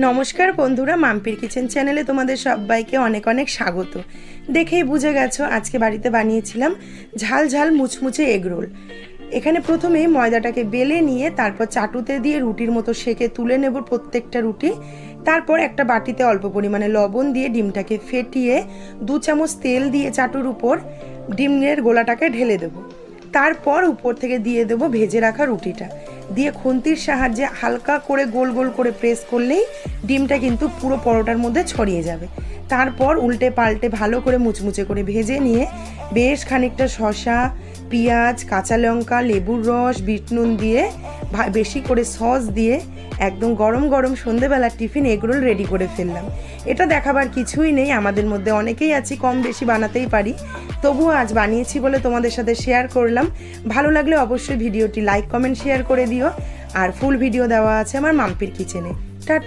নমস্কার বন্ধুরা, মাম্পির কিচেন চ্যানেলে তোমাদের সবাইকে অনেক অনেক স্বাগত। দেখেই বুঝে গেছো আজকে বাড়িতে বানিয়েছিলাম ঝাল ঝাল মুচমুচে এগরোল। এখানে প্রথমে ময়দাটাকে বেলে নিয়ে তারপর চাটুতে দিয়ে রুটির মতো সেঁকে তুলে নেব প্রত্যেকটা রুটি। তারপর একটা বাটিতে অল্প পরিমাণে লবণ দিয়ে ডিমটাকে ফেটিয়ে 2 চামচ তেল দিয়ে চাটুর উপর ডিমের গোলাটাকে ঢেলে দেবো। তারপর উপর থেকে দিয়ে দেবো ভেজে রাখা রুটিটা, দিয়ে খুন্তির সাহায্যে হালকা করে গোল গোল করে প্রেস করলেই ডিমটা কিন্তু পুরো পরোটার মধ্যে ছড়িয়ে যাবে। তারপর উল্টে পাল্টে ভালো করে মুচমুচে করে ভেজে নিয়ে বেশ খানিকটা শসা, পেঁয়াজ, কাঁচা লঙ্কা, লেবুর রস, বিট নুন দিয়ে বেশি করে সস দিয়ে একদম গরম গরম সন্ধেবেলার টিফিন এগরোল রেডি করে ফেললাম। এটা দেখাবার কিছুই নেই, আমাদের মধ্যে অনেকেই আছি কম বেশি বানাতেই পারি, তবুও আজ বানিয়েছি বলে তোমাদের সাথে শেয়ার করলাম। ভালো লাগলে অবশ্যই ভিডিওটি লাইক, কমেন্ট, শেয়ার করে দিও। আর ফুল ভিডিও দেওয়া আছে আমার মাম্পির কিচেনে।